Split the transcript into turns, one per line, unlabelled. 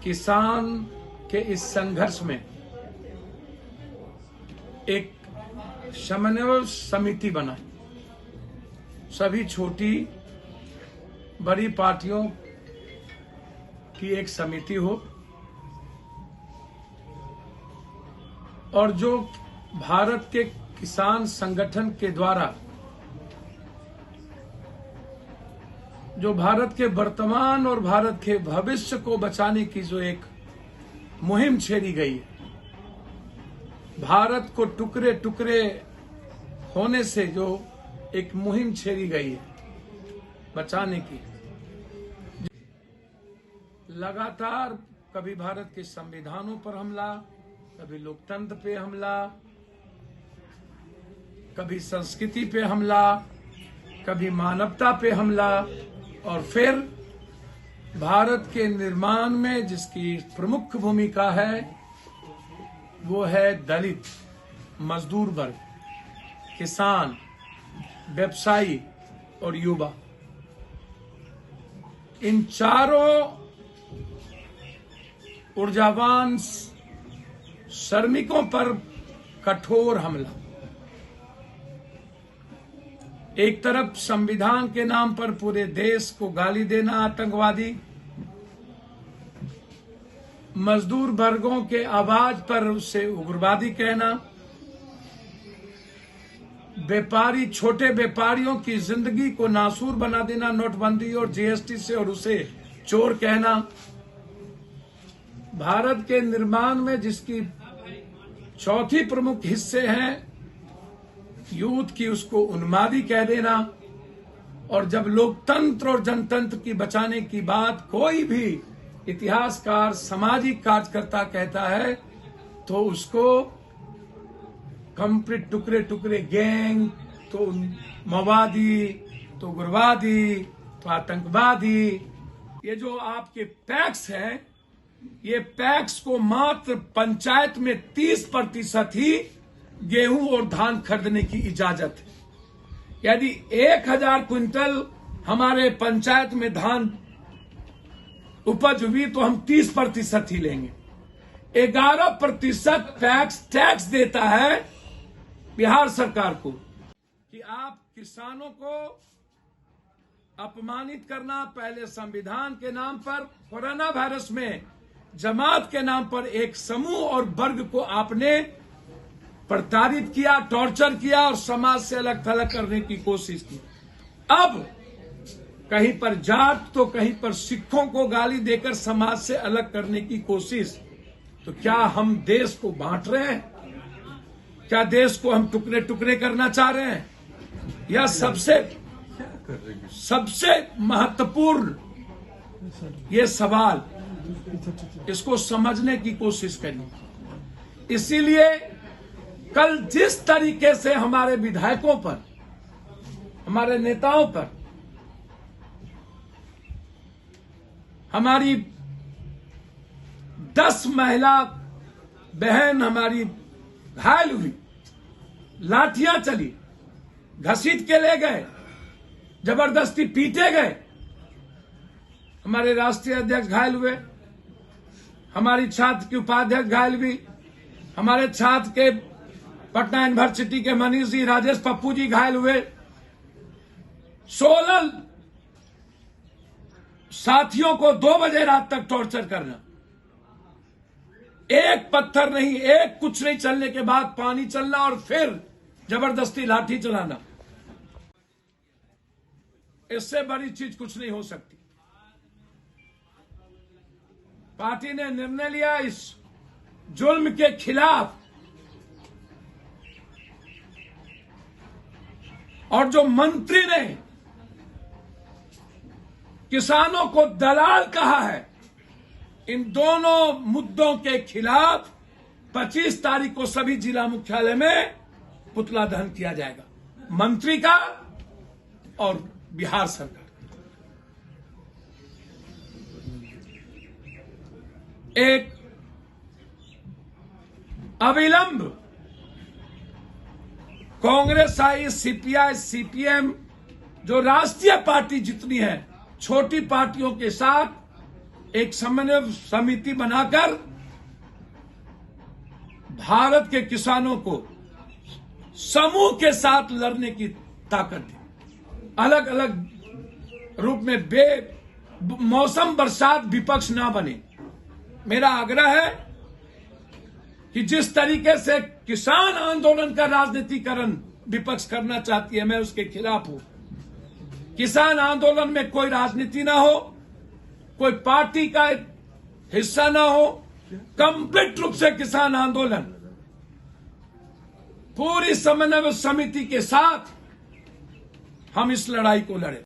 किसान के इस संघर्ष में एक समन्वय समिति बनाई। सभी छोटी बड़ी पार्टियों की एक समिति हो और जो भारत के किसान संगठन के द्वारा जो भारत के वर्तमान और भारत के भविष्य को बचाने की जो एक मुहिम छेड़ी गई है, भारत को टुकड़े टुकड़े होने से जो एक मुहिम छेड़ी गई है बचाने की, लगातार कभी भारत के संविधानों पर हमला, कभी लोकतंत्र पे हमला, कभी संस्कृति पे हमला, कभी मानवता पे हमला, और फिर भारत के निर्माण में जिसकी प्रमुख भूमिका है वो है दलित, मजदूर वर्ग, किसान, व्यवसायी और युवा। इन चारों ऊर्जावान श्रमिकों पर कठोर हमला। एक तरफ संविधान के नाम पर पूरे देश को गाली देना आतंकवादी, मजदूर वर्गों के आवाज पर उसे उग्रवादी कहना, व्यापारी छोटे व्यापारियों की जिंदगी को नासूर बना देना नोटबंदी और जीएसटी से और उसे चोर कहना, भारत के निर्माण में जिसकी चौथी प्रमुख हिस्से हैं यूथ की, उसको उन्मादी कह देना, और जब लोकतंत्र और जनतंत्र की बचाने की बात कोई भी इतिहासकार, सामाजिक कार्यकर्ता कहता है तो उसको कंप्लीट टुकड़े टुकड़े गैंग, तो मवादी, तो उग्रवादी, तो आतंकवादी। ये जो आपके पैक्स हैं, ये पैक्स को मात्र पंचायत में 30% ही गेहूं और धान खरीदने की इजाजत है। यदि 1000 क्विंटल हमारे पंचायत में धान उपज हुई तो हम 30% ही लेंगे। 11% टैक्स देता है बिहार सरकार को कि आप किसानों को अपमानित करना, पहले संविधान के नाम पर, कोरोना वायरस में जमात के नाम पर एक समूह और वर्ग को आपने प्रताड़ित किया, टॉर्चर किया और समाज से अलग थलग करने की कोशिश की। अब कहीं पर जाट तो कहीं पर सिखों को गाली देकर समाज से अलग करने की कोशिश। तो क्या हम देश को बांट रहे हैं? क्या देश को हम टुकड़े टुकड़े करना चाह रहे हैं? या सबसे महत्वपूर्ण ये सवाल, इसको समझने की कोशिश करिए। इसीलिए कल जिस तरीके से हमारे विधायकों पर, हमारे नेताओं पर, हमारी 10 महिला बहन हमारी घायल हुई, लाठियां चली, घसीट के ले गए, जबरदस्ती पीटे गए, हमारे राष्ट्रीय अध्यक्ष घायल हुए, हमारी छात्र की उपाध्यक्ष घायल हुई, हमारे छात्र के पटना यूनिवर्सिटी के मनीष जी, राजेश पप्पू जी घायल हुए, 16 साथियों को 2 बजे रात तक टॉर्चर करना, एक पत्थर नहीं, एक कुछ नहीं चलने के बाद पानी चलना और फिर जबरदस्ती लाठी चलाना, इससे बड़ी चीज कुछ नहीं हो सकती। पार्टी ने निर्णय लिया इस जुल्म के खिलाफ, और जो मंत्री ने किसानों को दलाल कहा है, इन दोनों मुद्दों के खिलाफ 25 तारीख को सभी जिला मुख्यालय में पुतला दहन किया जाएगा, मंत्री का और बिहार सरकार। एक अविलंब कांग्रेस आई, सीपीआई, सीपीएम, जो राष्ट्रीय पार्टी जितनी है, छोटी पार्टियों के साथ एक समन्वय समिति बनाकर भारत के किसानों को समूह के साथ लड़ने की ताकत दी। अलग अलग रूप में मौसम बरसात विपक्ष ना बने। मेरा आग्रह है कि जिस तरीके से किसान आंदोलन का राजनीतिकरण विपक्ष करना चाहती है, मैं उसके खिलाफ हूं। किसान आंदोलन में कोई राजनीति ना हो, कोई पार्टी का हिस्सा ना हो, कंप्लीट रूप से किसान आंदोलन पूरी समन्वय समिति के साथ हम इस लड़ाई को लड़े।